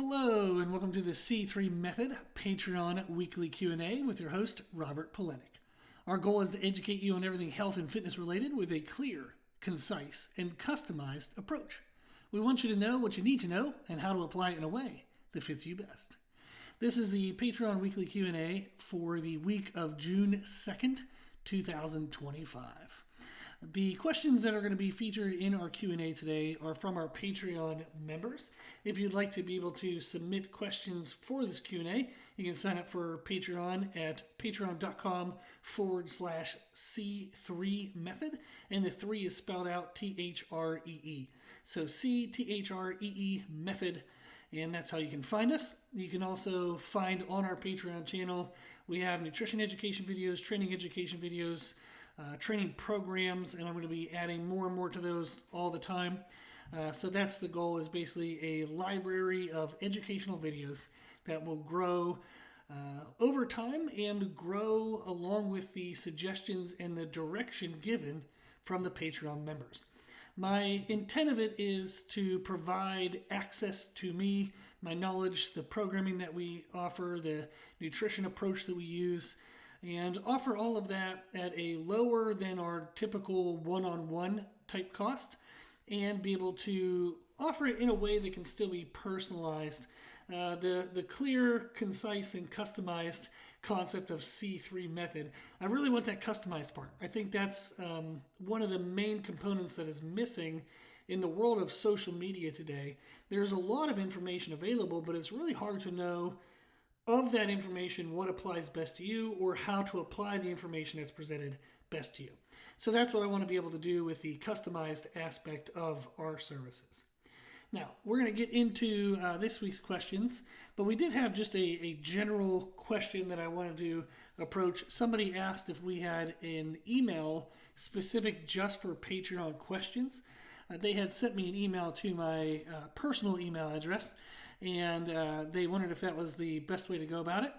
Hello and welcome to the C3 Method Patreon Weekly Q&A with your host, Robert Polenic. Our goal is to educate you on everything health and fitness related with a clear, concise, and customized approach. We want you to know what you need to know and how to apply it in a way that fits you best. This is the Patreon Weekly Q&A for the week of June 2nd, 2025. The questions that are going to be featured in our Q&A today are from our Patreon members. If you'd like to be able to submit questions for this Q&A, you can sign up for Patreon at patreon.com/C3 method. And the 3 is spelled out T-H-R-E-E. So C-T-H-R-E-E method. And that's how you can find us. You can also find on our Patreon channel, we have nutrition education videos, training education videos, training programs, and I'm going to be adding more and more to those all the time. So that's the goal, is basically a library of educational videos that will grow over time and grow along with the suggestions and the direction given from the Patreon members. My intent of it is to provide access to me, my knowledge, the programming that we offer, the nutrition approach that we use, and offer all of that at a lower than our typical one-on-one type cost, and be able to offer it in a way that can still be personalized. The clear, concise, and customized concept of C3 method. I really want that customized part. I think that's one of the main components that is missing in the world of social media today. There's a lot of information available, but it's really hard to know of that information what applies best to you, or how to apply the information that's presented best to you. So that's what I want to be able to do with the customized aspect of our services. Now, we're going to get into this week's questions, but we did have just a general question that I wanted to approach. Somebody asked if we had an email specific just for Patreon questions. They had sent me an email to my personal email address, and they wondered if that was the best way to go about it.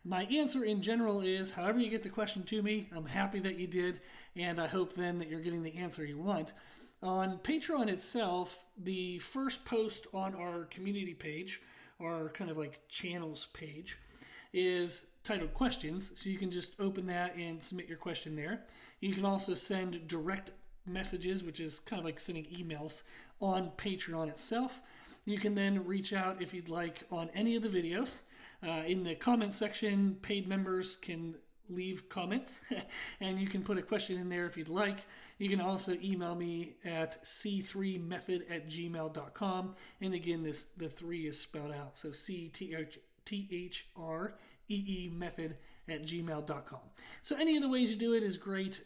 My answer in general is, however you get the question to me, I'm happy that you did, and I hope then that you're getting the answer you want. On Patreon itself, the first post on our community page, our kind of like channels page, is titled Questions, so you can just open that and submit your question there. You can also send direct messages, which is kind of like sending emails, on Patreon itself. You can then reach out if you'd like on any of the videos. In the comment section, paid members can leave comments, and you can put a question in there if you'd like. You can also email me at c3method@gmail.com. And again, the 3 is spelled out. So C-T-H-R-E-E method@gmail.com. So any of the ways you do it is great.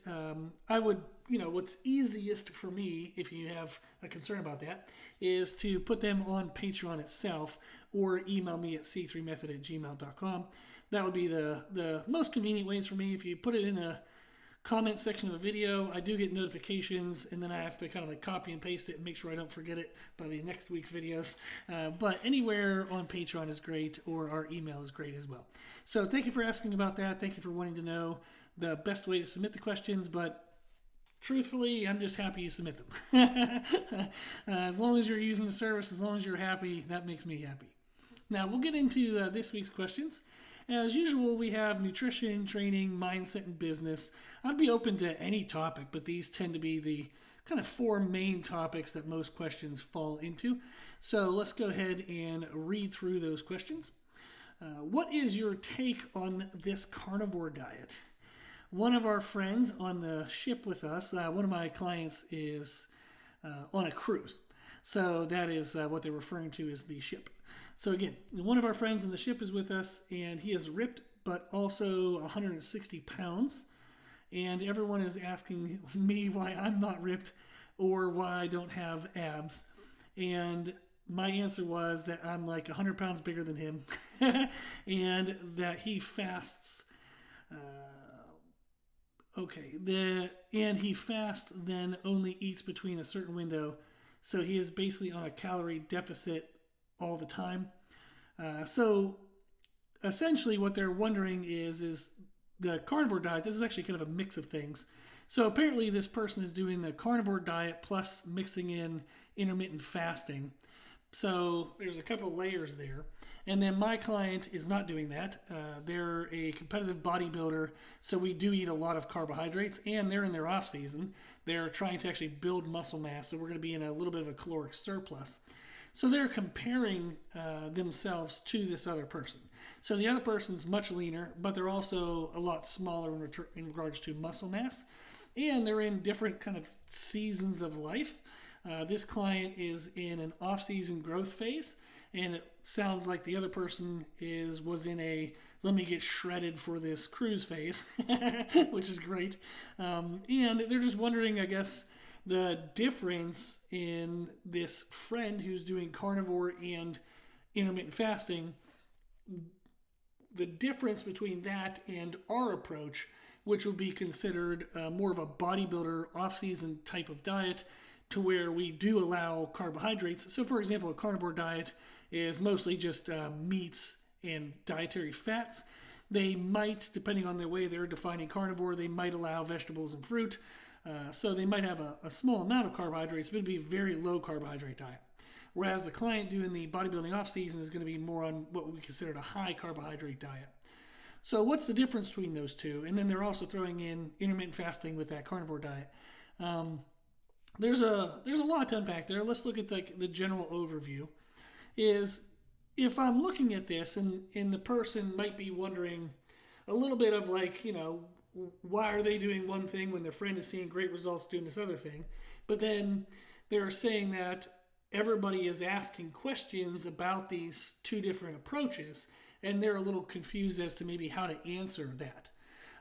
I would, what's easiest for me, if you have a concern about that, is to put them on Patreon itself, or email me at c3method@gmail.com. That would be the most convenient ways for me. If you put it in a comment section of a video, I do get notifications, and then I have to kind of like copy and paste it and make sure I don't forget it by the next week's videos. But anywhere on Patreon is great, or our email is great as well. So thank you for asking about that. Thank you for wanting to know the best way to submit the questions, but truthfully, I'm just happy you submit them. As long as you're using the service, as long as you're happy, that makes me happy. Now, we'll get into this week's questions. As usual, we have nutrition, training, mindset, and business. I'd be open to any topic, but these tend to be the kind of 4 main topics that most questions fall into. So let's go ahead and read through those questions. What is your take on this carnivore diet? One of our friends on the ship with us, one of my clients is on a cruise. So that is what they're referring to as the ship. So again, one of our friends on the ship is with us, and he is ripped, but also 160 pounds. And everyone is asking me why I'm not ripped, or why I don't have abs. And my answer was that I'm like 100 pounds bigger than him, and that he fasts. And he fasts, then only eats between a certain window. So he is basically on a calorie deficit all the time. So essentially what they're wondering is the carnivore diet. This is actually kind of a mix of things. So apparently this person is doing the carnivore diet plus mixing in intermittent fasting. So there's a couple layers there. And then my client is not doing that. They're a competitive bodybuilder, so we do eat a lot of carbohydrates, and they're in their off season. They're trying to actually build muscle mass, so we're going to be in a little bit of a caloric surplus. So they're comparing themselves to this other person. So the other person's much leaner, but they're also a lot smaller in regards to muscle mass, and they're in different kind of seasons of life. This client is in an off-season growth phase, and it sounds like the other person was in a let me get shredded for this cruise phase, which is great. And they're just wondering, I guess, the difference in this friend who's doing carnivore and intermittent fasting, the difference between that and our approach, which would be considered more of a bodybuilder off-season type of diet, to where we do allow carbohydrates. So, for example, a carnivore diet is mostly just meats and dietary fats. They might, depending on the way they're defining carnivore, they might allow vegetables and fruit. So they might have a small amount of carbohydrates, but it'd be a very low carbohydrate diet. Whereas the client doing the bodybuilding off season is going to be more on what we consider a high carbohydrate diet. So what's the difference between those two? And then they're also throwing in intermittent fasting with that carnivore diet. There's a lot to unpack there. Let's look at the general overview. Is if I'm looking at this and the person might be wondering a little bit of why are they doing one thing when their friend is seeing great results doing this other thing? But then they're saying that everybody is asking questions about these two different approaches, and they're a little confused as to maybe how to answer that.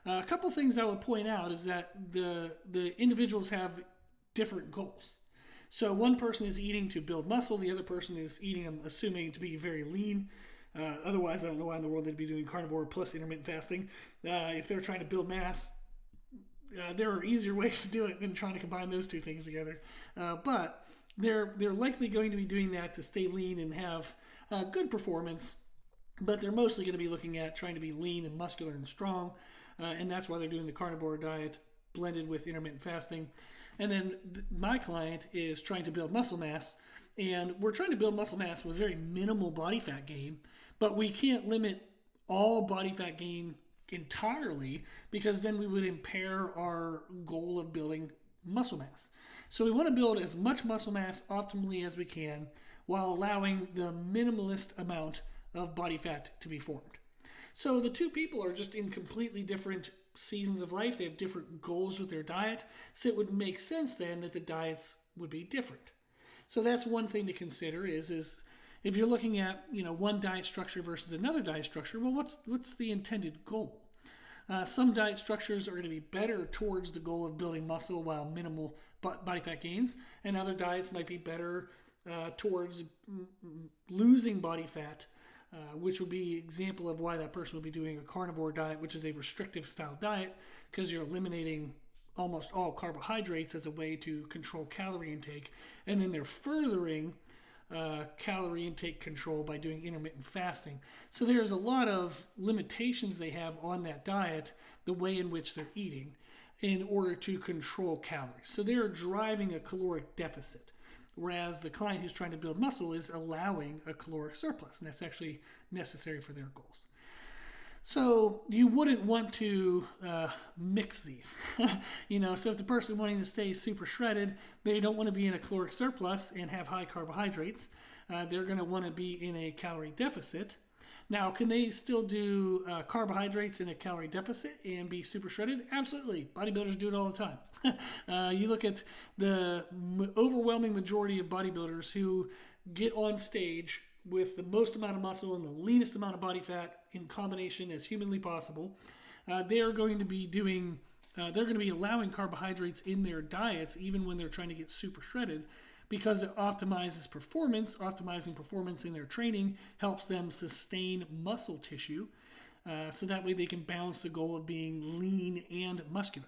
A couple things I would point out is that the individuals have different goals. So one person is eating to build muscle, the other person is eating, I'm assuming, to be very lean. Otherwise, I don't know why in the world they'd be doing carnivore plus intermittent fasting. If they're trying to build mass, there are easier ways to do it than trying to combine those two things together. But they're likely going to be doing that to stay lean and have good performance. But they're mostly going to be looking at trying to be lean and muscular and strong. And that's why they're doing the carnivore diet blended with intermittent fasting. And then my client is trying to build muscle mass, and we're trying to build muscle mass with very minimal body fat gain, but we can't limit all body fat gain entirely, because then we would impair our goal of building muscle mass. So we want to build as much muscle mass optimally as we can while allowing the minimalist amount of body fat to be formed. So the two people are just in completely different seasons of life. They have different goals with their diet, so it would make sense then that the diets would be different. So that's one thing to consider is if you're looking at one diet structure versus another diet structure, well, what's the intended goal? Some diet structures are going to be better towards the goal of building muscle while minimal body fat gains, and other diets might be better towards losing body fat, which would be an example of why that person would be doing a carnivore diet, which is a restrictive style diet, because you're eliminating almost all carbohydrates as a way to control calorie intake, and then they're furthering calorie intake control by doing intermittent fasting. So there's a lot of limitations they have on that diet, the way in which they're eating, in order to control calories. So they're driving a caloric deficit, whereas the client who's trying to build muscle is allowing a caloric surplus, and that's actually necessary for their goals. So you wouldn't want to mix these. So if the person wanting to stay super shredded, they don't want to be in a caloric surplus and have high carbohydrates. They're going to want to be in a calorie deficit. Now, can they still do carbohydrates in a calorie deficit and be super shredded? Absolutely. Bodybuilders do it all the time. You look at the overwhelming majority of bodybuilders who get on stage with the most amount of muscle and the leanest amount of body fat in combination as humanly possible. They're going to be allowing carbohydrates in their diets even when they're trying to get super shredded, because it optimizes performance. Optimizing performance in their training helps them sustain muscle tissue, so that way they can balance the goal of being lean and muscular.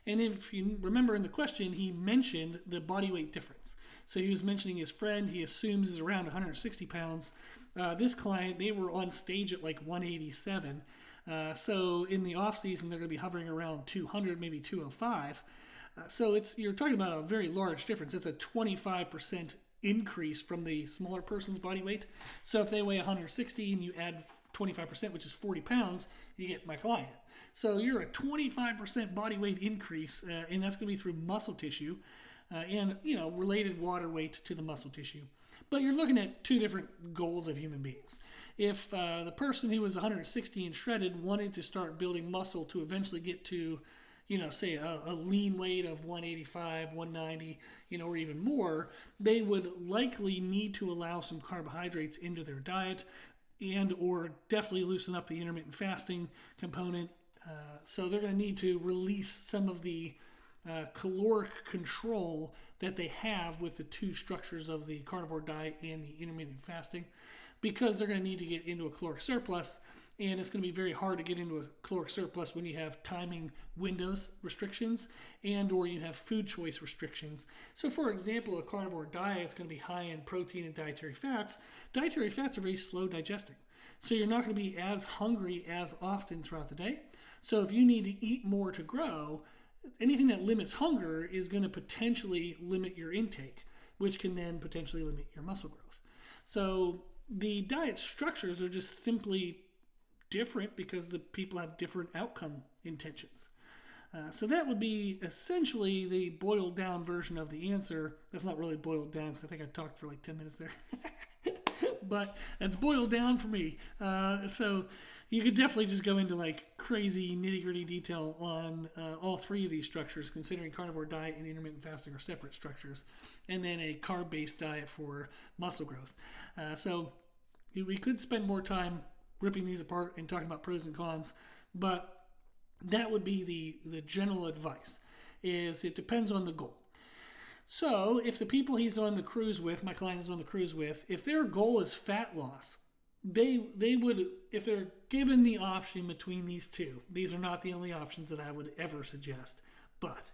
And if you remember in the question, he mentioned the body weight difference. So he was mentioning his friend, he assumes is around 160 pounds. This client, they were on stage at like 187. So in the off season, they're going to be hovering around 200, maybe 205. So you're talking about a very large difference. It's a 25% increase from the smaller person's body weight. So if they weigh 160 and you add 25%, which is 40 pounds, you get my client. So you're a 25% body weight increase, and that's going to be through muscle tissue and, related water weight to the muscle tissue. But you're looking at two different goals of human beings. If the person who was 160 and shredded wanted to start building muscle to eventually get to, say a lean weight of 185, 190, or even more, they would likely need to allow some carbohydrates into their diet and or definitely loosen up the intermittent fasting component. So they're going to need to release some of the caloric control that they have with the two structures of the carnivore diet and the intermittent fasting, because they're going to need to get into a caloric surplus, and it's going to be very hard to get into a caloric surplus when you have timing windows restrictions and or you have food choice restrictions. So for example, a carnivore diet is going to be high in protein and dietary fats. Dietary fats are very slow digesting, so you're not going to be as hungry as often throughout the day. So if you need to eat more to grow, anything that limits hunger is going to potentially limit your intake, which can then potentially limit your muscle growth. So the diet structures are just simply different because the people have different outcome intentions. So that would be essentially the boiled down version of the answer. That's not really boiled down because I think I talked for like 10 minutes there. But that's boiled down for me. So you could definitely just go into like crazy nitty-gritty detail on all three of these structures, considering carnivore diet and intermittent fasting are separate structures, and then a carb-based diet for muscle growth. So we could spend more time ripping these apart and talking about pros and cons, but that would be the general advice, is it depends on the goal. So if the people he's on the cruise with, my client is on the cruise with, if their goal is fat loss, they would, if they're given the option between these two, these are not the only options that I would ever suggest, but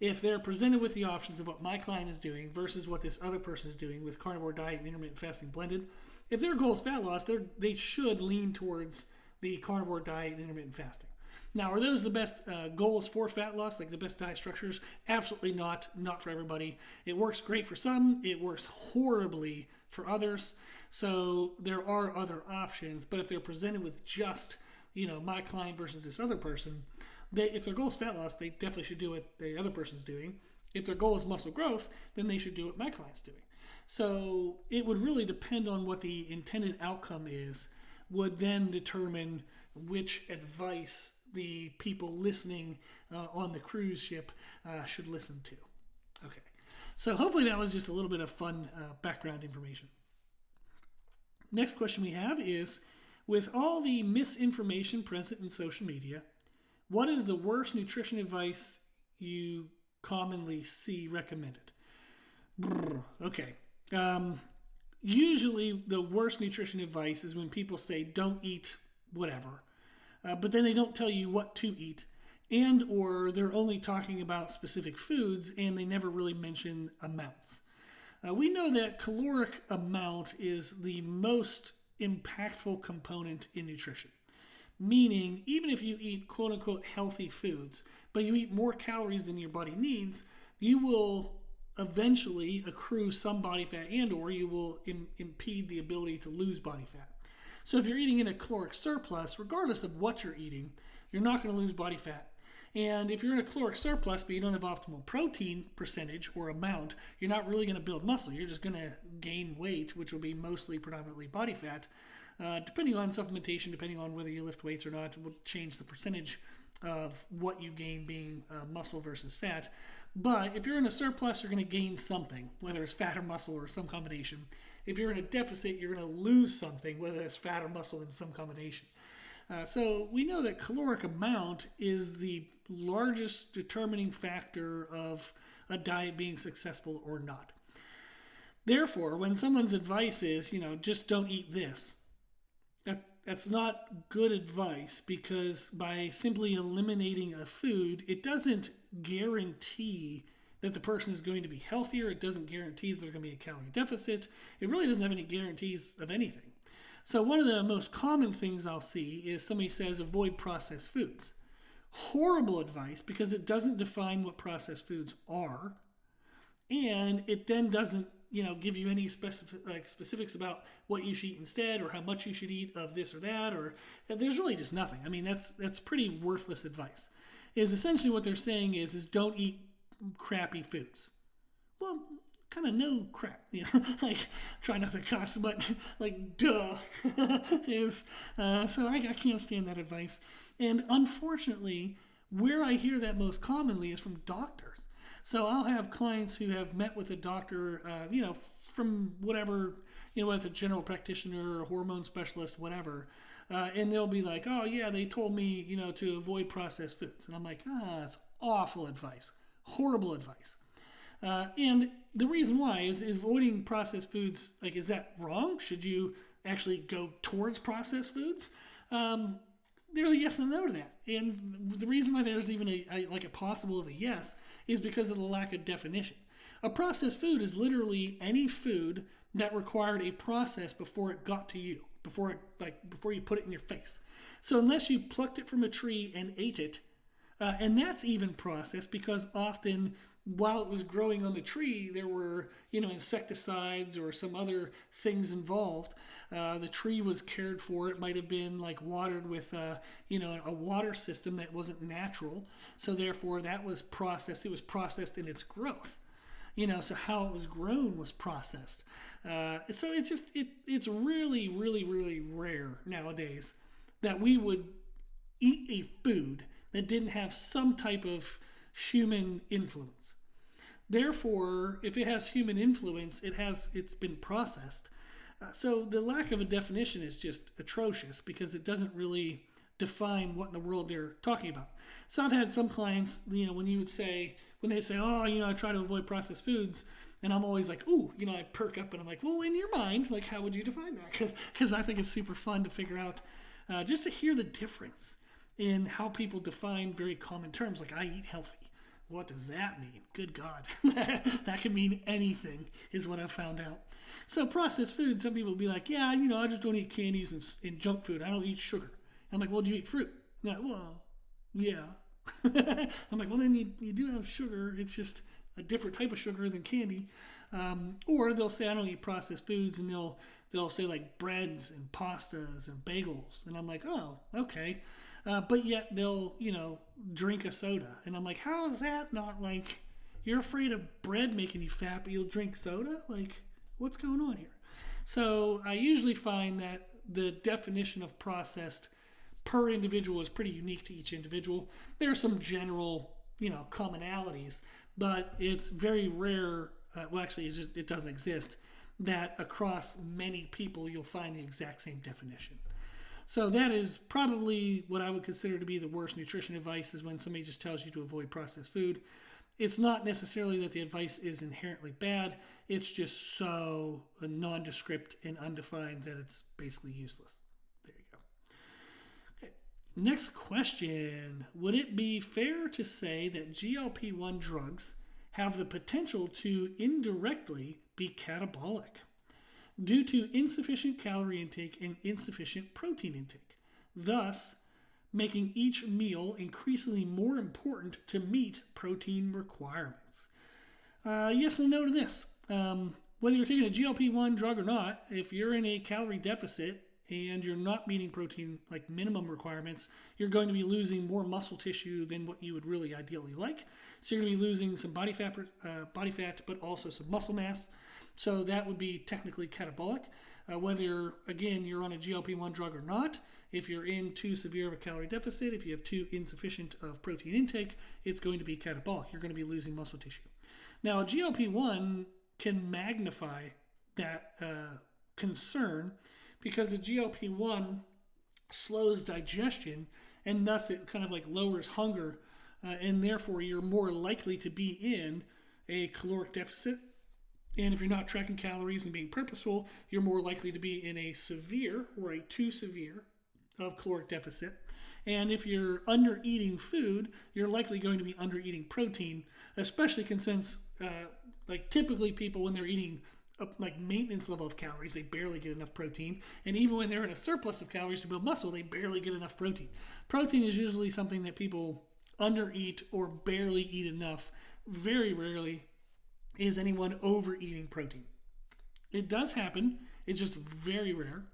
if they're presented with the options of what my client is doing versus what this other person is doing with carnivore diet and intermittent fasting blended, if their goal is fat loss, they should lean towards the carnivore diet and intermittent fasting. Now, are those the best goals for fat loss, like the best diet structures? Absolutely not. Not for everybody. It works great for some. It works horribly for others. So there are other options. But if they're presented with just, my client versus this other person, if their goal is fat loss, they definitely should do what the other person's doing. If their goal is muscle growth, then they should do what my client's doing. So it would really depend on what the intended outcome is, would then determine which advice the people listening on the cruise ship should listen to. Okay, so hopefully that was just a little bit of fun background information. Next question we have is, with all the misinformation present in social media, what is the worst nutrition advice you commonly see recommended? Okay. Usually the worst nutrition advice is when people say don't eat whatever, but then they don't tell you what to eat, and or they're only talking about specific foods and they never really mention amounts. We know that caloric amount is the most impactful component in nutrition. Meaning, even if you eat quote-unquote healthy foods, but you eat more calories than your body needs, you will eventually accrue some body fat and or you will impede the ability to lose body fat. So if you're eating in a caloric surplus, regardless of what you're eating, you're not going to lose body fat. And if you're in a caloric surplus but you don't have optimal protein percentage or amount, you're not really going to build muscle. You're just going to gain weight, which will be mostly predominantly body fat. Depending on supplementation, depending on whether you lift weights or not, will change the percentage of what you gain being muscle versus fat. But if you're in a surplus, you're going to gain something, whether it's fat or muscle or some combination. If you're in a deficit, you're going to lose something, whether it's fat or muscle in some combination. So we know that caloric amount is the largest determining factor of a diet being successful or not. Therefore, when someone's advice is, just don't eat this, that's not good advice, because by simply eliminating a food, it doesn't guarantee that the person is going to be healthier. It doesn't guarantee that they're going to be a calorie deficit. It really doesn't have any guarantees of anything. So one of the most common things I'll see is somebody says avoid processed foods. Horrible advice, because it doesn't define what processed foods are, and it then doesn't give you any specifics about what you should eat instead, or how much you should eat of this or that, or there's really just nothing. I mean, that's pretty worthless advice. Is essentially what they're saying is don't eat crappy foods. Well, kind of no crap, like try not to cuss, but like duh is so I can't stand that advice. And unfortunately, where I hear that most commonly is from doctors. So I'll have clients who have met with a doctor, from whatever, whether a general practitioner, a hormone specialist, whatever, and they'll be like, oh yeah, they told me, to avoid processed foods, and I'm like, that's awful advice, horrible advice. And the reason why is avoiding processed foods, like, is that wrong? Should you actually go towards processed foods? There's a yes and a no to that. And the reason why there's even a possible of a yes is because of the lack of definition. A processed food is literally any food that required a process before it got to you, before you put it in your face. So unless you plucked it from a tree and ate it, and that's even processed because often while it was growing on the tree, there were, insecticides or some other things involved. The tree was cared for. It might have been like watered with, a water system that wasn't natural. So therefore that was processed. It was processed in its growth. So how it was grown was processed. So it's really, really, really rare nowadays that we would eat a food that didn't have some type of human influence. Therefore, if it has human influence, it's been processed. So the lack of a definition is just atrocious because it doesn't really define what in the world they're talking about. So I've had some clients, when they say, oh, I try to avoid processed foods, and I'm always like, ooh, I perk up and I'm like, well, in your mind, like, how would you define that? Because I think it's super fun to figure out, just to hear the difference in how people define very common terms, like I eat healthy. What does that mean? Good God. That could mean anything, is what I've found out. So processed food, some people will be like, yeah, I just don't eat candies and junk food. I don't eat sugar. I'm like, well, do you eat fruit? Like, well, yeah. I'm like, well, then you do have sugar. It's just a different type of sugar than candy. Or they'll say, I don't eat processed foods, and they'll say like breads and pastas and bagels. And I'm like, oh, okay. But yet they'll, drink a soda. And I'm like, how is that not like, you're afraid of bread making you fat, but you'll drink soda? Like, what's going on here? So I usually find that the definition of processed per individual is pretty unique to each individual. There are some general, commonalities, but it's very rare. It doesn't exist that across many people you'll find the exact same definition. So that is probably what I would consider to be the worst nutrition advice, is when somebody just tells you to avoid processed food. It's not necessarily that the advice is inherently bad. It's just so nondescript and undefined that it's basically useless. There you go. Okay. Next question. Would it be fair to say that GLP-1 drugs have the potential to indirectly be catabolic due to insufficient calorie intake and insufficient protein intake, thus making each meal increasingly more important to meet protein requirements? Yes and no to this. Whether you're taking a GLP-1 drug or not, if you're in a calorie deficit and you're not meeting protein like minimum requirements, you're going to be losing more muscle tissue than what you would really ideally like. So you're going to be losing some body fat, but also some muscle mass. So that would be technically catabolic. Whether, again, you're on a GLP-1 drug or not, if you're in too severe of a calorie deficit, if you have too insufficient of protein intake, it's going to be catabolic. You're going to be losing muscle tissue. Now, a GLP-1 can magnify that concern because a GLP-1 slows digestion, and thus it kind of like lowers hunger, and therefore you're more likely to be in a caloric deficit. And if you're not tracking calories and being purposeful, you're more likely to be in a severe or a too severe of caloric deficit. And if you're under eating food, you're likely going to be under eating protein, especially since typically people, when they're eating like maintenance level of calories, they barely get enough protein. And even when they're in a surplus of calories to build muscle, they barely get enough protein. Protein is usually something that people undereat or barely eat enough. Very rarely is anyone overeating protein. It does happen. It's just very rare.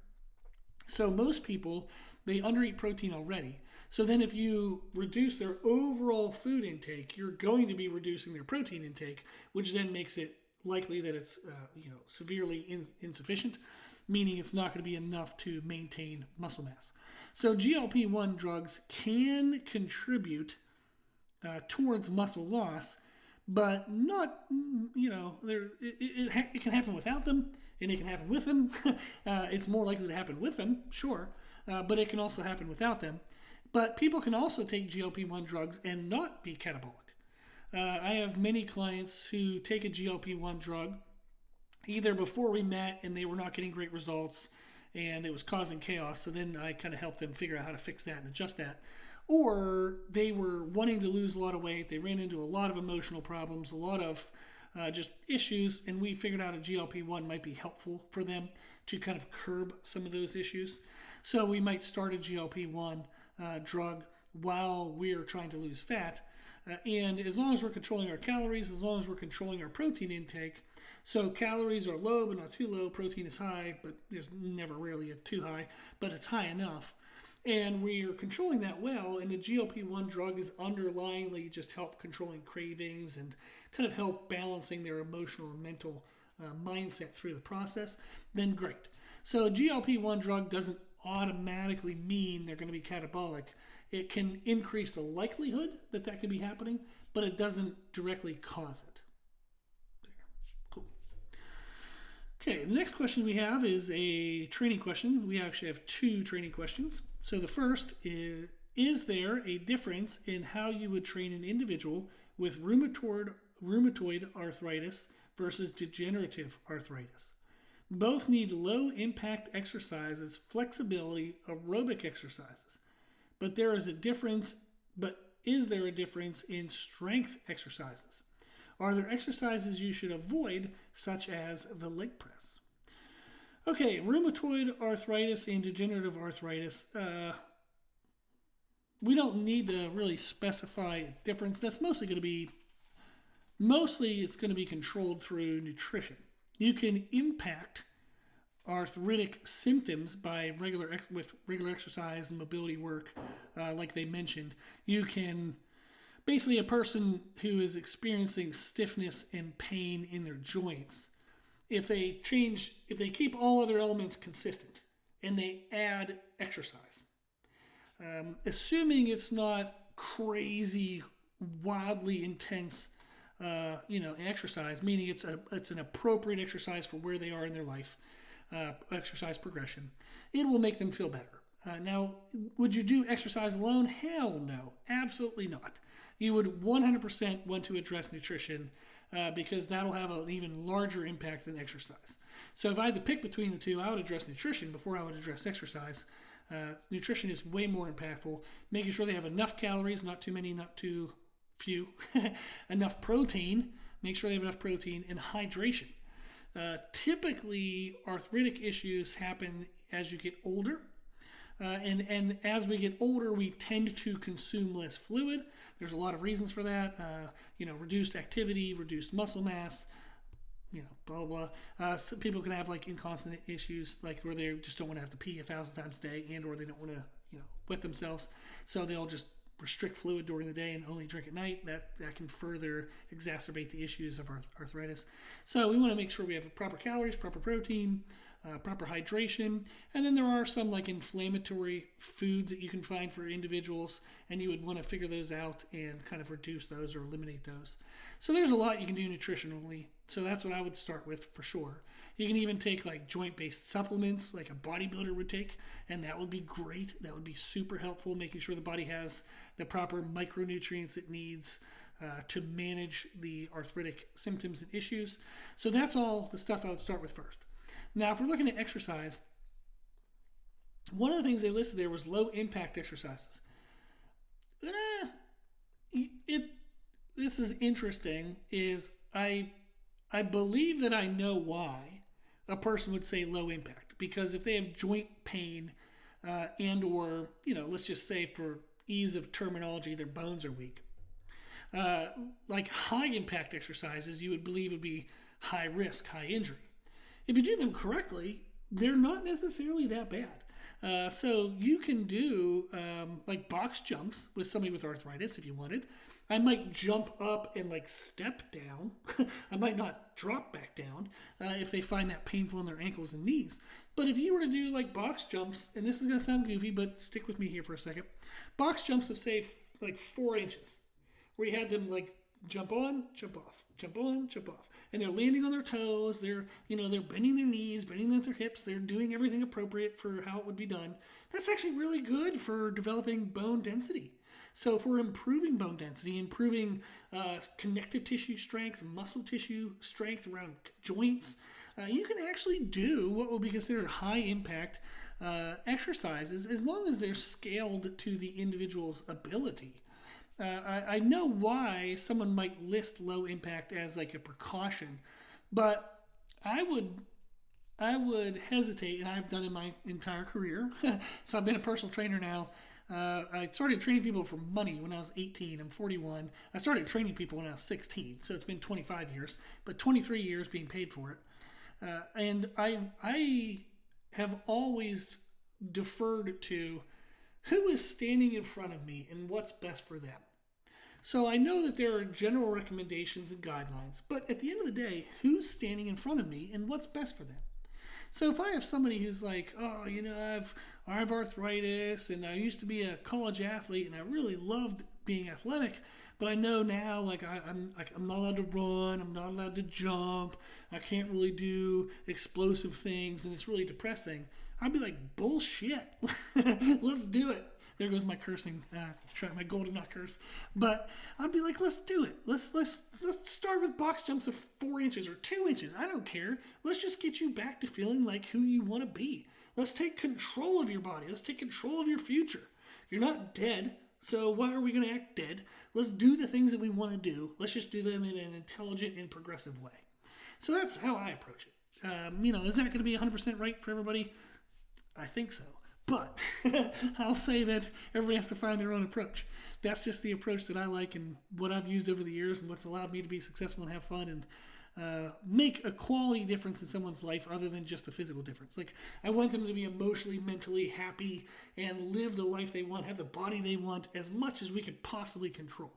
So most people, they undereat protein already. So then if you reduce their overall food intake, you're going to be reducing their protein intake, which then makes it likely that it's severely insufficient, meaning it's not going to be enough to maintain muscle mass. So GLP-1 drugs can contribute towards muscle loss, but not, it can happen without them, and it can happen with them. It's more likely to happen with them, sure, but it can also happen without them. But people can also take GLP-1 drugs and not be catabolic. I have many clients who take a GLP-1 drug either before we met and they were not getting great results and it was causing chaos, so then I kind of helped them figure out how to fix that and adjust that. Or they were wanting to lose a lot of weight, they ran into a lot of emotional problems, a lot of just issues, and we figured out a GLP-1 might be helpful for them to kind of curb some of those issues. So we might start a GLP-1 drug while we're trying to lose fat. And as long as we're controlling our calories, as long as we're controlling our protein intake, so calories are low but not too low, protein is high, but there's never really a too high, but it's high enough. And we're controlling that well, and the GLP-1 drug is underlyingly just help controlling cravings and kind of help balancing their emotional and mental mindset through the process, then great. So a GLP-1 drug doesn't automatically mean they're going to be catabolic. It can increase the likelihood that that could be happening, but it doesn't directly cause it. There. Cool. Okay, the next question we have is a training question. We actually have two training questions. So the first is there a difference in how you would train an individual with rheumatoid arthritis versus degenerative arthritis? Both need low impact exercises, flexibility, aerobic exercises. But is there a difference in strength exercises? Are there exercises you should avoid, such as the leg press? Okay, rheumatoid arthritis and degenerative arthritis. We don't need to really specify a difference. That's mostly it's going to be controlled through nutrition. You can impact arthritic symptoms by regular exercise and mobility work, like they mentioned. You can basically, a person who is experiencing stiffness and pain in their joints, if they keep all other elements consistent and they add exercise, assuming it's not crazy, wildly intense, exercise, meaning it's an appropriate exercise for where they are in their life, exercise progression, it will make them feel better. Now, would you do exercise alone? Hell no, absolutely not. You would 100% want to address nutrition because that'll have an even larger impact than exercise. So if I had to pick between the two, I would address nutrition before I would address exercise. Nutrition is way more impactful, making sure they have enough calories, not too many, not too few, enough protein, make sure they have enough protein, and hydration. Typically, arthritic issues happen as you get older. And as we get older, we tend to consume less fluid. There's a lot of reasons for that. Reduced activity, reduced muscle mass, blah, blah, blah. Some people can have like incontinent issues, like where they just don't want to have to pee 1,000 times a day, and or they don't want to, wet themselves. So they'll just restrict fluid during the day and only drink at night. That can further exacerbate the issues of arthritis. So we want to make sure we have proper calories, proper protein, proper hydration, and then there are some like inflammatory foods that you can find for individuals, and you would want to figure those out and kind of reduce those or eliminate those. So there's a lot you can do nutritionally. So that's what I would start with for sure. You can even take like joint-based supplements like a bodybuilder would take, and that would be great. That would be super helpful, making sure the body has the proper micronutrients it needs to manage the arthritic symptoms and issues. So that's all the stuff I would start with first. Now, if we're looking at exercise, one of the things they listed there was low impact exercises. This is interesting, is I believe that I know why a person would say low impact, because if they have joint pain and or, let's just say for ease of terminology, their bones are weak. Like high impact exercises, you would believe would be high risk, high injury. if you do them correctly, they're not necessarily that bad. So you can do like box jumps with somebody with arthritis if you wanted. I might jump up and like step down. I might not drop back down if they find that painful in their ankles and knees. But if you were to do like box jumps, and this is going to sound goofy, but stick with me here for a second. Box jumps of say like 4 inches, where you had them like jump on, jump off, jump on, jump off. And they're landing on their toes. They're bending their knees, bending their hips. They're doing everything appropriate for how it would be done. That's actually really good for developing bone density. So if we're improving bone density, improving connective tissue strength, muscle tissue strength around joints, you can actually do what will be considered high impact exercises as long as they're scaled to the individual's ability. I know why someone might list low impact as like a precaution, but I would hesitate, and I've done in my entire career. So I've been a personal trainer now. I started training people for money when I was 18. I'm 41. I started training people when I was 16, so it's been 25 years, but 23 years being paid for it. And I have always deferred to who is standing in front of me and what's best for them. So I know that there are general recommendations and guidelines, but at the end of the day, who's standing in front of me and what's best for them? So if I have somebody who's like, oh, I have arthritis, and I used to be a college athlete, and I really loved being athletic, but I know now, like I'm not allowed to run, I'm not allowed to jump, I can't really do explosive things, and it's really depressing. I'd be like, bullshit, let's do it. There goes my cursing, my goal to not curse. But I'd be like, let's do it. Let's start with box jumps of 4 inches or 2 inches. I don't care. Let's just get you back to feeling like who you want to be. Let's take control of your body. Let's take control of your future. You're not dead, so why are we going to act dead? Let's do the things that we want to do. Let's just do them in an intelligent and progressive way. So that's how I approach it. Is that going to be 100% right for everybody? I think so. But I'll say that everybody has to find their own approach. That's just the approach that I like and what I've used over the years and what's allowed me to be successful and have fun and make a quality difference in someone's life other than just a physical difference. Like, I want them to be emotionally, mentally happy and live the life they want, have the body they want as much as we could possibly control.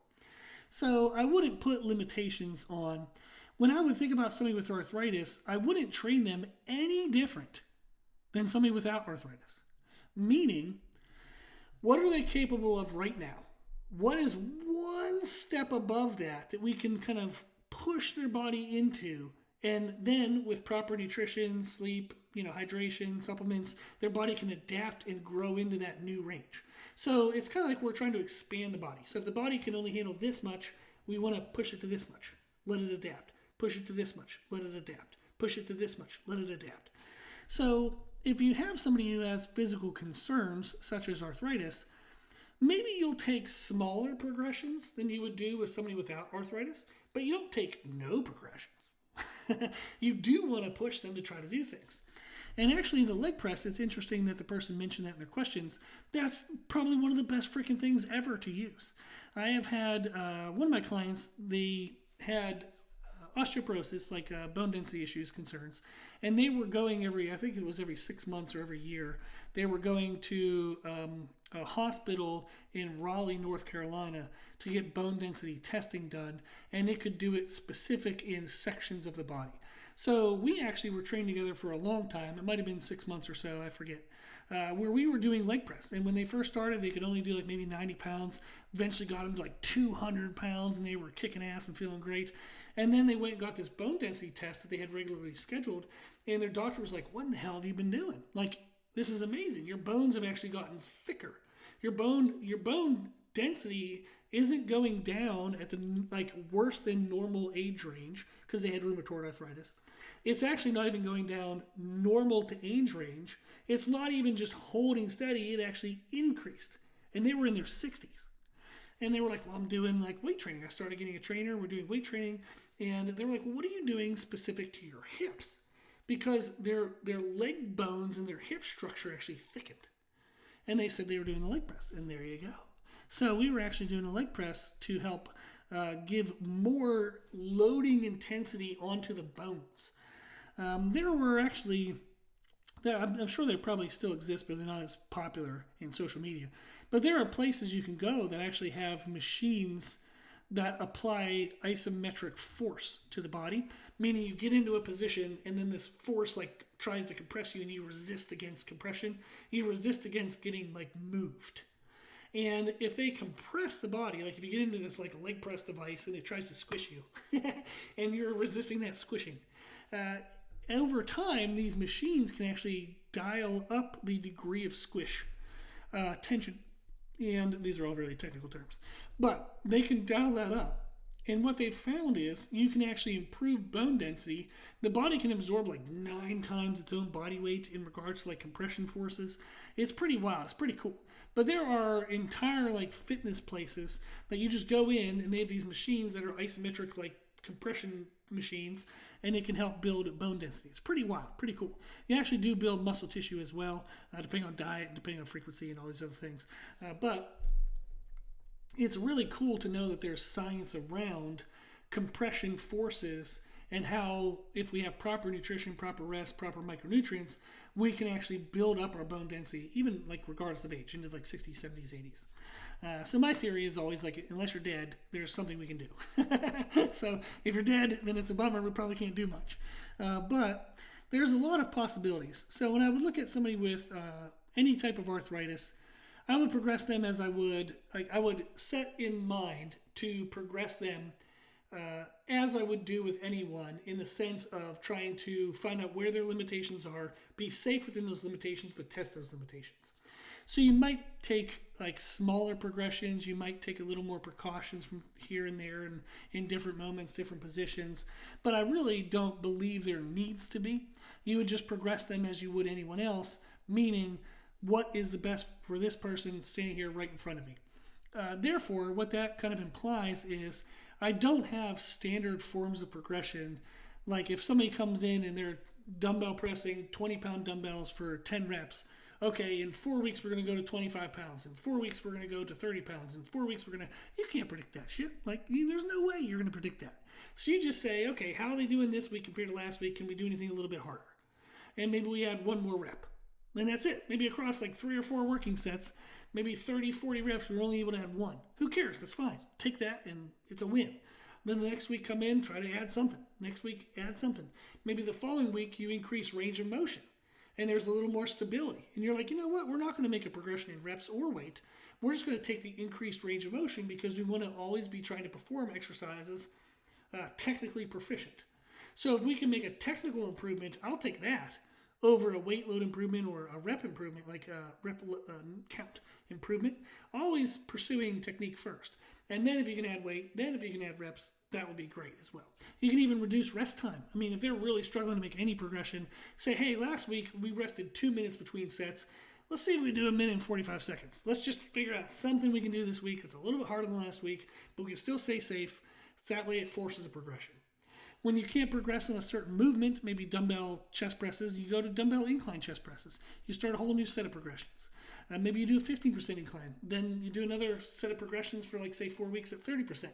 So I wouldn't put limitations on. When I would think about somebody with arthritis, I wouldn't train them any different than somebody without arthritis. Meaning, what are they capable of right now? What is one step above that we can kind of push their body into? And then with proper nutrition, sleep, hydration, supplements, their body can adapt and grow into that new range. So it's kind of like we're trying to expand the body. So if the body can only handle this much, we want to push it to this much. Let it adapt. Push it to this much. Let it adapt. Push it to this much. Let it adapt. So if you have somebody who has physical concerns, such as arthritis, maybe you'll take smaller progressions than you would do with somebody without arthritis, but you don't take no progressions. You do want to push them to try to do things. And actually, the leg press, it's interesting that the person mentioned that in their questions. That's probably one of the best freaking things ever to use. I have had one of my clients, they had osteoporosis, like bone density issues, concerns. And they were going I think it was every 6 months or every year, they were going to a hospital in Raleigh, North Carolina to get bone density testing done. And it could do it specific in sections of the body. So we actually were trained together for a long time. It might have been 6 months or so, I forget, where we were doing leg press. And when they first started, they could only do like maybe 90 pounds. Eventually got them to like 200 pounds, and they were kicking ass and feeling great. And then they went and got this bone density test that they had regularly scheduled. And their doctor was like, what in the hell have you been doing? Like, this is amazing. Your bones have actually gotten thicker. Your bone density isn't going down at the worse than normal age range because they had rheumatoid arthritis. It's actually not even going down normal to age range. It's not even just holding steady. It actually increased. And they were in their 60s. And they were like, well, I'm doing like weight training. I started getting a trainer. We're doing weight training. And they were like, well, what are you doing specific to your hips? Because their leg bones and their hip structure actually thickened. And they said they were doing the leg press. And there you go. So we were actually doing a leg press to help give more loading intensity onto the bones. There were actually, I'm sure they probably still exist, but they're not as popular in social media. But there are places you can go that actually have machines that apply isometric force to the body, meaning you get into a position and then this force like tries to compress you and you resist against compression. You resist against getting like moved. And if they compress the body, like if you get into this like leg press device and it tries to squish you and you're resisting that squishing, over time, these machines can actually dial up the degree of squish, tension, and these are all very technical terms, but they can dial that up. And what they've found is you can actually improve bone density. The body can absorb like 9 times its own body weight in regards to like compression forces. It's pretty wild. It's pretty cool. But there are entire like fitness places that you just go in and they have these machines that are isometric like compression machines, and it can help build bone density. It's pretty wild, pretty cool. You actually do build muscle tissue as well, depending on diet, depending on frequency, and all these other things. But it's really cool to know that there's science around compression forces and how, if we have proper nutrition, proper rest, proper micronutrients, we can actually build up our bone density, even like regardless of age, into like 60s, 70s, 80s. So my theory is always like, unless you're dead, there's something we can do. So if you're dead, then it's a bummer. We probably can't do much. But there's a lot of possibilities. So when I would look at somebody with any type of arthritis, I would progress them as I would set in mind to progress them as I would do with anyone, in the sense of trying to find out where their limitations are, be safe within those limitations, but test those limitations. So you might take like smaller progressions, you might take a little more precautions from here and there and in different moments, different positions, but I really don't believe there needs to be. You would just progress them as you would anyone else, meaning what is the best for this person standing here right in front of me. Therefore, what that kind of implies is I don't have standard forms of progression. Like if somebody comes in and they're dumbbell pressing 20-pound dumbbells for 10 reps, okay, in 4 weeks we're going to go to 25 pounds. In 4 weeks we're going to go to 30 pounds. In 4 weeks we're going to... You can't predict that shit. Like, there's no way you're going to predict that. So you just say, okay, how are they doing this week compared to last week? Can we do anything a little bit harder? And maybe we add one more rep. And that's it. Maybe across like 3 or 4 working sets, maybe 30, 40 reps, we're only able to add one. Who cares? That's fine. Take that and it's a win. Then the next week come in, try to add something. Next week, add something. Maybe the following week you increase range of motion and there's a little more stability. And you're like, you know what? We're not going to make a progression in reps or weight. We're just going to take the increased range of motion because we want to always be trying to perform exercises technically proficient. So if we can make a technical improvement, I'll take that over a weight load improvement or a rep improvement, like a rep count improvement. Always pursuing technique first. And then if you can add weight, then if you can add reps, that would be great as well. You can even reduce rest time. I mean, if they're really struggling to make any progression, say, hey, last week we rested 2 minutes between sets. Let's see if we can do a minute and 45 seconds. Let's just figure out something we can do this week. It's a little bit harder than last week, but we can still stay safe. That way it forces a progression. When you can't progress on a certain movement, maybe dumbbell chest presses, you go to dumbbell incline chest presses. You start a whole new set of progressions. Maybe you do a 15% incline. Then you do another set of progressions for like, say, 4 weeks at 30%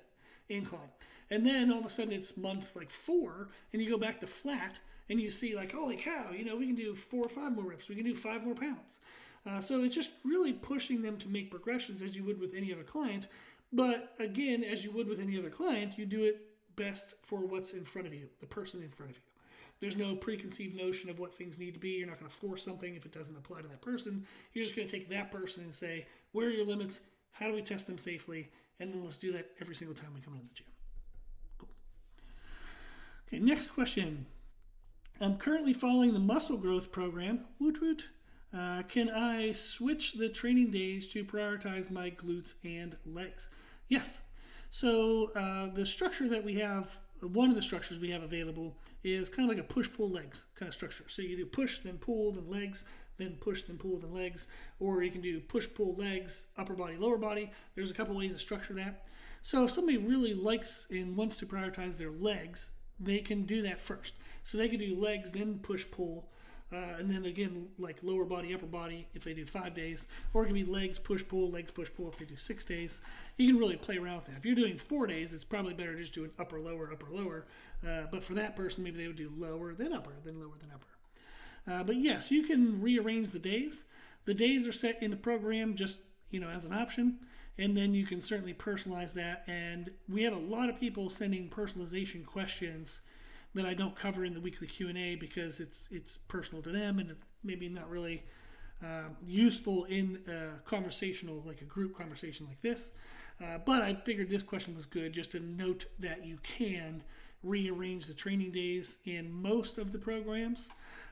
incline. And then all of a sudden it's month like 4, and you go back to flat, and you see like, holy cow, we can do 4 or 5 more reps. We can do 5 more pounds. So it's just really pushing them to make progressions as you would with any other client. But again, as you would with any other client, you do it best for what's in front of you, the person in front of you. There's no preconceived notion of what things need to be. You're not going to force something if it doesn't apply to that person. You're just going to take that person and say, where are your limits? How do we test them safely? And then let's do that every single time we come into the gym. Cool. Okay, next question. I'm currently following the muscle growth program. Woot woot. Can I switch the training days to prioritize my glutes and legs? Yes. So the structure that we have, one of the structures we have available is kind of like a push-pull legs kind of structure. So you do push, then pull, then legs, then push, then pull, then legs. Or you can do push-pull legs, upper body, lower body. There's a couple ways to structure that. So if somebody really likes and wants to prioritize their legs, they can do that first. So they can do legs, then push-pull. And then again, like lower body, upper body if they do 5 days, or it can be legs, push, pull if they do 6 days. You can really play around with that. If you're doing 4 days, it's probably better just doing upper, lower. But for that person, maybe they would do lower, then upper, then lower, then upper. But yes, you can rearrange the days. The days are set in the program just, as an option. And then you can certainly personalize that. And we have a lot of people sending personalization questions that I don't cover in the weekly Q&A because it's personal to them and it's maybe not really useful in a conversational, like a group conversation like this. But I figured this question was good just to note that you can rearrange the training days in most of the programs.